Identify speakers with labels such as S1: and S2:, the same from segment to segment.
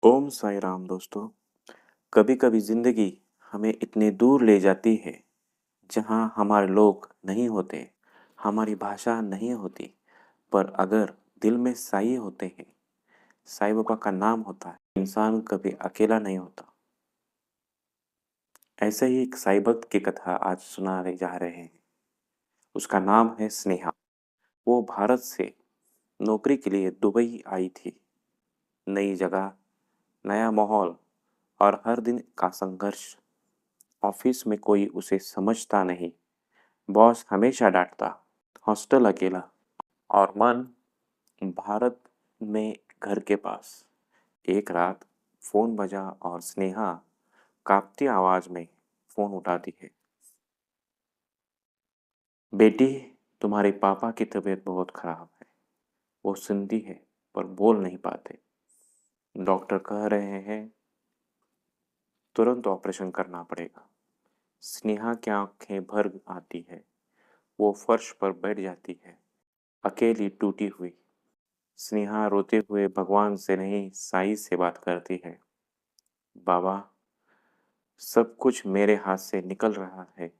S1: ओम साई राम दोस्तों। कभी कभी जिंदगी हमें इतने दूर ले जाती है जहाँ हमारे लोग नहीं होते, हमारी भाषा नहीं होती, पर अगर दिल में साई होते हैं, साईं बाबा का नाम होता है, इंसान कभी अकेला नहीं होता। ऐसे ही एक साईं भक्त की कथा आज सुनाने जा रहे हैं। उसका नाम है स्नेहा। वो भारत से नौकरी के लिए दुबई आई थी। नई जगह, नया माहौल और हर दिन का संघर्ष। ऑफिस में कोई उसे समझता नहीं, बॉस हमेशा डांटता, हॉस्टल अकेला और मन भारत में घर के पास। एक रात फोन बजा और स्नेहा कांपती आवाज में फोन उठाती है। बेटी, तुम्हारे पापा की तबीयत बहुत खराब है। वो सुनती है पर बोल नहीं पाते। डॉक्टर कह रहे हैं तुरंत ऑपरेशन करना पड़ेगा। स्नेहा की आंखें भर आती है। वो फर्श पर बैठ जाती है, अकेली टूटी हुई। स्नेहा रोते हुए भगवान से नहीं, साईं से बात करती है। बाबा, सब कुछ मेरे हाथ से निकल रहा है।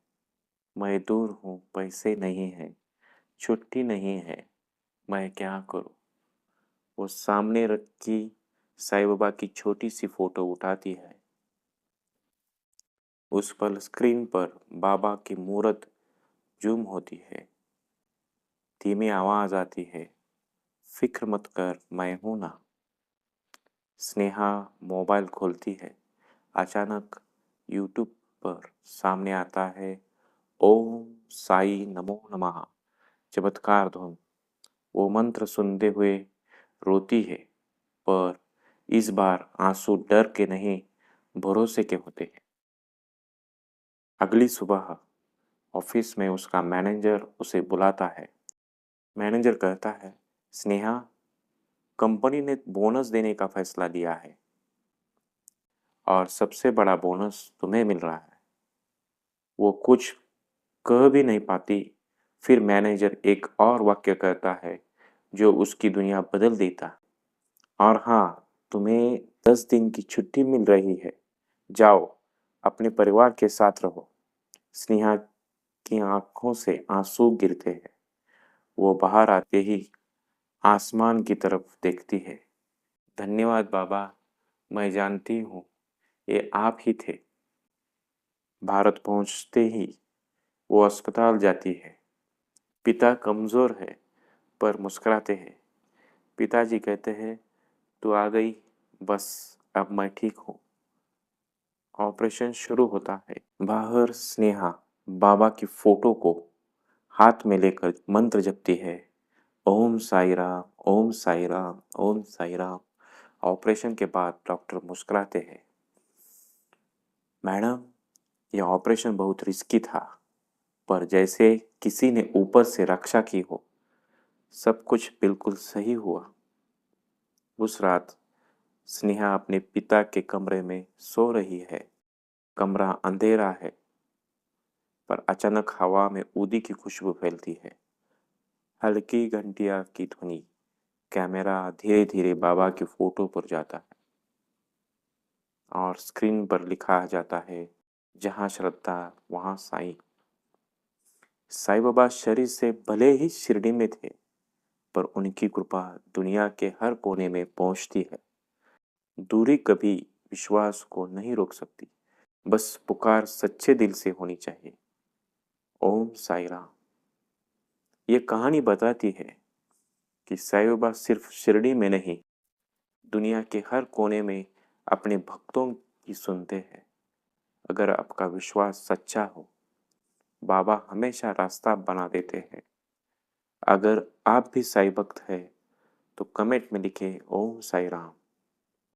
S1: मैं दूर हूँ, पैसे नहीं है, छुट्टी नहीं है, मैं क्या करूँ? वो सामने रखी साईं बाबा की छोटी सी फोटो उठाती है। उस पर स्क्रीन पर बाबा की मूरत जूम होती है। धीमी आवाज आती है, फिक्र मत कर, मैं हूं ना। स्नेहा मोबाइल खोलती है। अचानक यूट्यूब पर सामने आता है ओम साई नमो नमः चमत्कार धुन। वो मंत्र सुनते हुए रोती है, पर इस बार आंसू डर के नहीं, भरोसे के होते हैं। अगली सुबह ऑफिस में उसका मैनेजर उसे बुलाता है। मैनेजर कहता है, स्नेहा, कंपनी ने बोनस देने का फैसला लिया है और सबसे बड़ा बोनस तुम्हें मिल रहा है। वो कुछ कह भी नहीं पाती। फिर मैनेजर एक और वाक्य कहता है जो उसकी दुनिया बदल देता। और हाँ, तुम्हें 10 दिन की छुट्टी मिल रही है। जाओ, अपने परिवार के साथ रहो। स्नेहा की आंखों से आंसू गिरते हैं। वो बाहर आते ही आसमान की तरफ देखती है। धन्यवाद बाबा, मैं जानती हूँ ये आप ही थे। भारत पहुंचते ही वो अस्पताल जाती है। पिता कमजोर है पर मुस्कुराते हैं। पिताजी कहते हैं, तू आ गई, बस अब मैं ठीक हूँ। ऑपरेशन शुरू होता है। बाहर स्नेहा बाबा की फोटो को हाथ में लेकर मंत्र जपती है। ओम साई राम, ओम साई राम, ओम साई राम। ऑपरेशन के बाद डॉक्टर मुस्कुराते हैं। मैडम, यह ऑपरेशन बहुत रिस्की था, पर जैसे किसी ने ऊपर से रक्षा की हो, सब कुछ बिल्कुल सही हुआ। उस रात स्नेहा अपने पिता के कमरे में सो रही है। कमरा अंधेरा है, पर अचानक हवा में ऊदी की खुशबू फैलती है। हल्की घंटिया की ध्वनि। कैमरा धीरे धीरे बाबा की फोटो पर जाता है और स्क्रीन पर लिखा जाता है, जहाँ श्रद्धा वहाँ साईं। साईं बाबा शरीर से भले ही शिरडी में थे, पर उनकी कृपा दुनिया के हर कोने में पहुंचती है। दूरी कभी विश्वास को नहीं रोक सकती, बस पुकार सच्चे दिल से होनी चाहिए। ओम साई राम। ये कहानी बताती है कि साईं बाबा सिर्फ शिरडी में नहीं, दुनिया के हर कोने में अपने भक्तों की सुनते हैं। अगर आपका विश्वास सच्चा हो, बाबा हमेशा रास्ता बना देते हैं। अगर आप भी साईं भक्त हैं तो कमेंट में लिखें ओम साई राम।